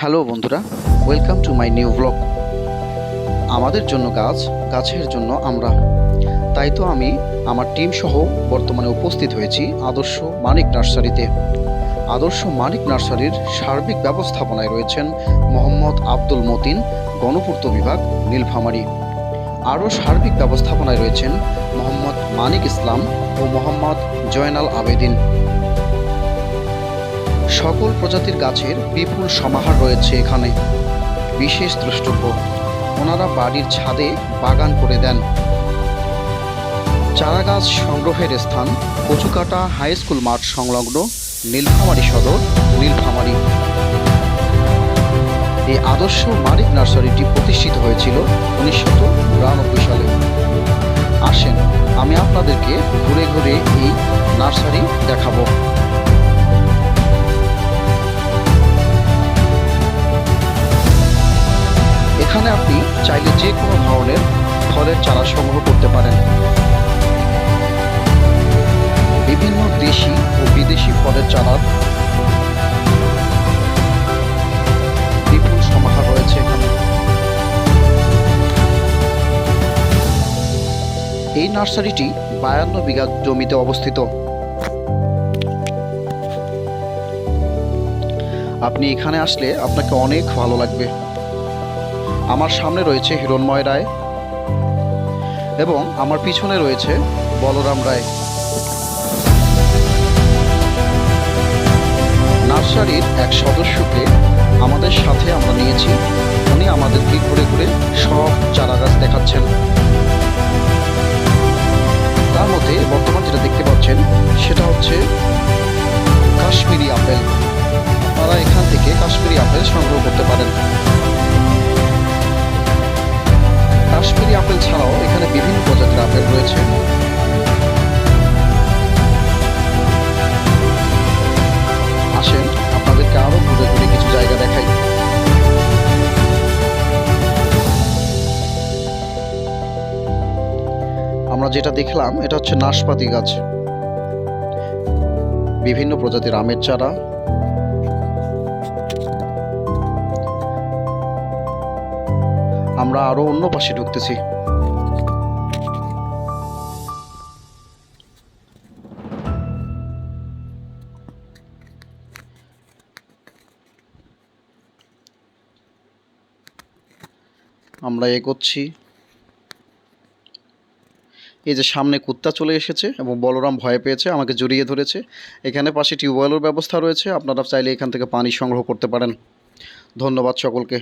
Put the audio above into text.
Hello বন্ধুরা, welcome to my new blog. আমাদের জন্য গাছ, গাছের জন্য আমরা। তাই তো আমি আমার টিম সহ বর্তমানে উপস্থিত হয়েছি আদর্শ মানিক নার্সারিতে। আদর্শ মানিক নার্সারির সার্বিক ব্যবস্থাপনায় রয়েছেন মোহাম্মদ আব্দুল মতিন, গণপূর্ত বিভাগ, নীলফামারী। আরও সার্বিক ব্যবস্থাপনায় রয়েছেন মোহাম্মদ মানিক ইসলাম ও মোহাম্মদ জয়নাল আবেদিন। সকল প্রজাতির গাছের বিপুল সমাহার রয়েছে এখানে। বিশেষ দ্রষ্টব্য, ওনারা বাড়ির ছাদে বাগান করে দেন। চারাগাছ সংগ্রহের স্থান কচুকাটা হাই স্কুল মাঠ সংলগ্ন নীলফামারী সদর, নীলফামারী। এই আদর্শ মানিক নার্সারিটি প্রতিষ্ঠিত হয়েছিল 1992 সালে। আসেন, আমি আপনাদেরকে ঘুরে ঘুরে এই নার্সারি দেখাবো। এখানে আপনি চাইলে যে কোনো ধরনের ফলের চারা সংগ্রহ করতে পারেন। বিভিন্ন দেশি ও বিদেশি ফলের চারার বিপুল সমাহার রয়েছে এখানে। এই নার্সারিটি 52 বিঘা জমিতে অবস্থিত। আপনি এখানে আসলে আপনাকে অনেক ভালো লাগবে। আমার সামনে রয়েছে হিরণময় রায় এবং আমার পিছনে রয়েছে বলরাম রায়। নার্সারির এক সদস্যকে আমাদের সাথে আমরা নিয়েছি। উনি আমাদেরকে ঘুরে ঘুরে সব চারাগাছ দেখাচ্ছেন। তার মধ্যে বর্তমান যেটা দেখতে পাচ্ছেন সেটা হচ্ছে কাশ্মীরি আপেল। আপনারা এখান থেকে কাশ্মীরি আপেল সংগ্রহ করতে পারেন। কাশ্মীরি আপেল ছাড়াও এখানে বিভিন্ন প্রজাতির আপেল রয়েছে। আসেন, আপনাদেরকে আরো ঘুরে ঘুরে কিছু জায়গা দেখাই। আমরা যেটা দেখলাম এটা হচ্ছে নাশপাতি গাছ, বিভিন্ন প্রজাতির আমের চারা। আমরা আরো অন্য পাশে ঢুকতেছি। আমরা এগোচ্ছি। এই যে সামনে কুত্তা চলে এসেছে এবং বলরাম ভয় পেয়েছে, আমাকে জড়িয়ে ধরেছে। এখানে পাশে টিউবওয়েলের ব্যবস্থা রয়েছে, আপনারা চাইলে এখান থেকে পানি সংগ্রহ করতে পারেন। ধন্যবাদ সকলকে।